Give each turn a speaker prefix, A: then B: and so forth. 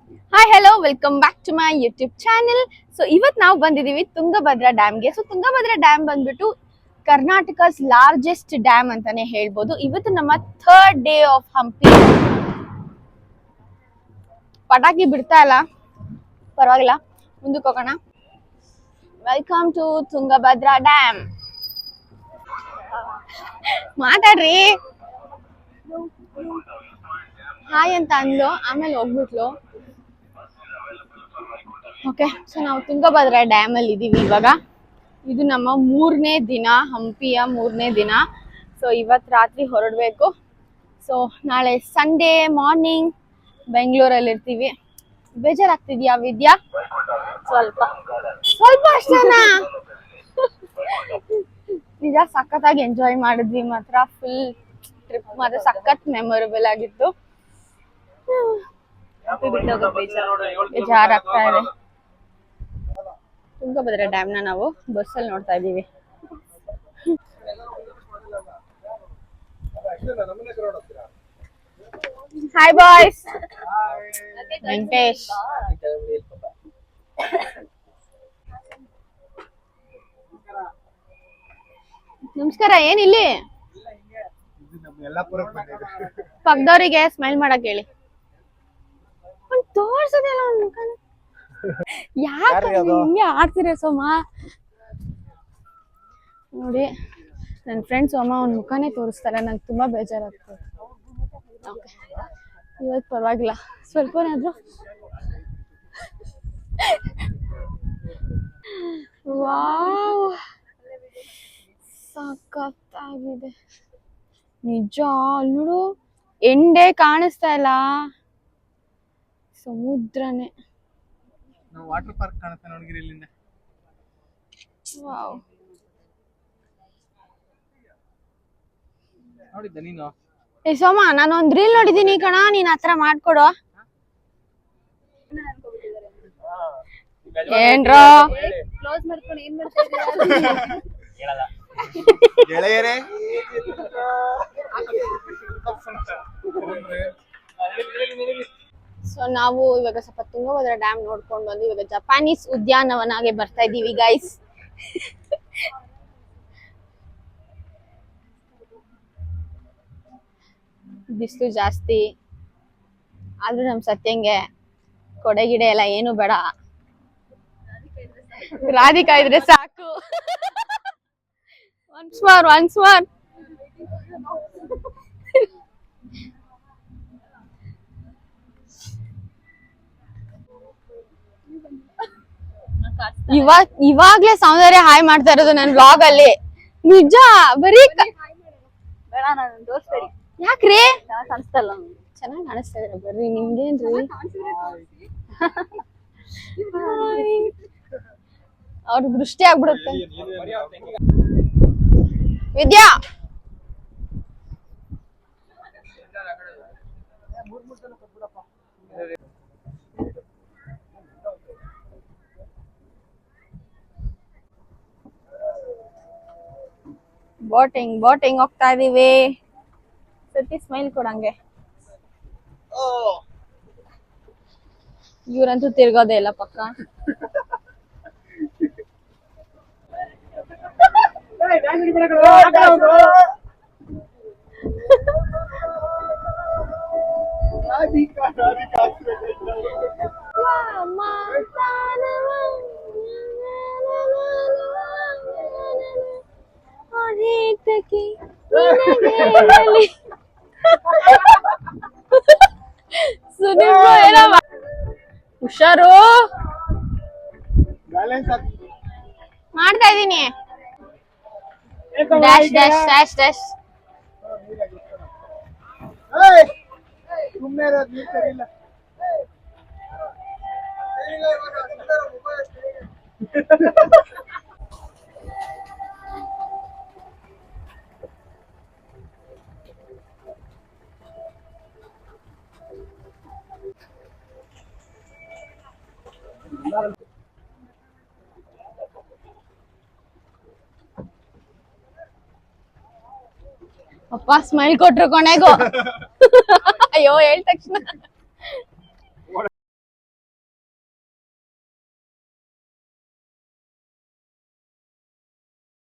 A: Hi hello welcome back to my YouTube channel. So ಇವತ್ತು ನಾವು ಬಂದಿದ್ದೀವಿ ತುಂಗಭದ್ರಾ ಡ್ಯಾಮ್ಗೆ. ಸೊ ತುಂಗಭದ್ರಾ ಡ್ಯಾಮ್ ಬಂದ್ಬಿಟ್ಟು ಕರ್ನಾಟಕಸ್ ಲಾರ್ಜೆಸ್ಟ್ ಡ್ಯಾಮ್ ಅಂತಾನೆ ಹೇಳ್ಬೋದು. ಇವತ್ತು ನಮ್ಮ ಥರ್ಡ್ ಡೇ ಆಫ್ ಹಂಪಿ. ಪಟಾಕಿ ಬಿಡ್ತಾ ಇಲ್ಲ, ಪರವಾಗಿಲ್ಲ, ಮುಂದಕ್ಕೆ ಹೋಗೋಣ. Welcome to Tungabhadra dam. ಮಾತಾಡ್ರಿ. ಹಾಯ್ ಅಂತ ಅಂದ್ಲು, ಆಮೇಲೆ ಹೋಗ್ಬಿಟ್ಲು. ಓಕೆ, ಸೊ ನಾವು ತುಂಗಭದ್ರಾ ಡ್ಯಾಮ್ ಅಲ್ಲಿ ಇದೀವಿ ಇವಾಗ. ಇದು ನಮ್ಮ 3ನೇ ದಿನ, ಹಂಪಿಯ 3ನೇ ದಿನ. ಸೊ ಇವತ್ತು ರಾತ್ರಿ ಹೊರಡಬೇಕು. ಸೊ ನಾಳೆ ಸಂಡೇ ಮಾರ್ನಿಂಗ್ ಬೆಂಗಳೂರಲ್ಲಿ ಇರ್ತೀವಿ. ಬೇಜಾರಾಗ್ತಿದ್ಯಾ ವಿದ್ಯಾ? ಸ್ವಲ್ಪ ಸ್ವಲ್ಪ ಅಷ್ಟೇನಾ? ನಿಜ ಸಖತ್ತಾಗಿ ಎಂಜಾಯ್ ಮಾಡಿದ್ವಿ ಮಾತ್ರ. ಫುಲ್ ಟ್ರಿಪ್ ಮಾತ್ರ ಸಖತ್ ಮೆಮೊರೇಬಲ್ ಆಗಿತ್ತು. ಬೇಜಾರಾಗ್ತಾ ಇದೆ. ತುಂಗಭದ್ರಾ ಡ್ಯಾಮ್ ನ ನಾವು ಬಸ್ಸಲ್ಲಿ ನೋಡ್ತಾ ಇದ್ದೀವಿ. Hi boys. ವೆಂಕಟೇಶ್. ನಮಸ್ಕಾರ. ಏನಿಲ್ಲಿ ಪಕ್ಕದವರಿಗೆ ಸ್ಮೈಲ್ ಮಾಡಕ್ ಹೇಳಿ. ತೋರ್ಸೋದಿಲ್ಲ ಅವ್ನ ಮುಖನ. ಯಾಕೆ ಹಿಂಗೆ ಆಡ್ತೀರ ಸೋಮ? ನೋಡಿ, ನನ್ನ ಫ್ರೆಂಡ್ ಸೋಮ ಅವ್ನ ಮುಖನೇ ತೋರಿಸ್ತಾರೆ. ನಂಗೆ ತುಂಬಾ ಬೇಜಾರಾಗ್ತದೆ. ಇವತ್ತು ಪರವಾಗಿಲ್ಲ, ಸ್ವಲ್ಪನಾದ್ರು. ವಾವ್, ಸಖತ್ತಾಗಿದೆ ನಿಜ. ಅಲ್ಲಿ ನೋಡು, ಎಂಡೆ ಕಾಣಿಸ್ತಾ ಇಲ್ಲ, ಸಮುದ್ರನೇ.
B: ವಾಟರ್ ಪಾರ್ಕ್ ಕಾಣುತ್ತೆ ನೋಡ್ಗಿರಿ ಇಲ್ಲಿಂದ.
A: ವಾವ್,
B: ನೋಡಿದ್ದ ನೀನು?
A: ಏ ಸೋಮ, ನಾನು ಒಂದ್ ರೀಲ್ ನೋಡಿದೀನಿ ಕಣ, ನೀನ್ ಹತ್ರ ಮಾಡ್ಕೊಡು. ಏನ್ರೋ ಕ್ಲೋಸ್ ಮಾಡ್ಕೊಂಡು ಏನ್ ಮಾಡ್ತಾ ಇದ್ದೀರಾ?
B: ಗೆಳೆಯರೇ,
A: ಸೊ ನಾವು ಇವಾಗ ಸ್ವಲ್ಪ ತುಂಗಭದ್ರಾ ಡ್ಯಾಮ್ ನೋಡ್ಕೊಂಡು ಬಂದು ಇವಾಗ ಜಪಾನೀಸ್ ಉದ್ಯಾನವನಗೆ ಬರ್ತಾ ಇದೀವಿ ಗೈಸ್. ಬಿಸಿಲು ಜಾಸ್ತಿ ಆದ್ರೂ ನಮ್ ಸತ್ಯಂಗೆ ಕೊಡೆ ಗಿಡ ಎಲ್ಲ ಏನು ಬೇಡ, ರಾಧಿಕಾ ಇದ್ರೆ ಸಾಕು. Once more. ಇವಾಗ್ಲೇ ಸೌಂದರ್ಯ ಹಾಯ್ ಮಾಡ್ತಾ ಇರೋದು ನನ್ ವ್ಲಾಗ್ ಅಲ್ಲಿ. ನಿಜ, ಬರೀ ಯಾಕ್ರಿ? ಚೆನ್ನಾಗಿ ಕಾಣಿಸ್ತಾ ಇದ್ರ, ಬರ್ರಿ. ನಿಮ್ಗೇನ್ರಿ? ಅವ್ರ ದೃಷ್ಟಿ ಆಗ್ಬಿಡುತ್ತೆ. ವಿದ್ಯಾ, ಬೋಟಿಂಗ್ ಹೋಗ್ತಾ ಇದೀವಿ. ಸತಿ ಸ್ಮೈಲ್ ಕೊಡಂಗೆ. ಇವ್ರಂತೂ ತಿರ್ಗೋದೇ ಇಲ್ಲ ಪಕ್ಕ. ಹುಷಾರು, ಮಾಡ್ತಾ ಇದೀನಿ. Dash dash dash dash. ಅಪ್ಪ ಸ್ಮೈಲ್ ಕೊಟ್ರು ಕೊನೆಗೂ. ಅಯ್ಯೋ ಹೇಳ್ ತಕ್ಷಣ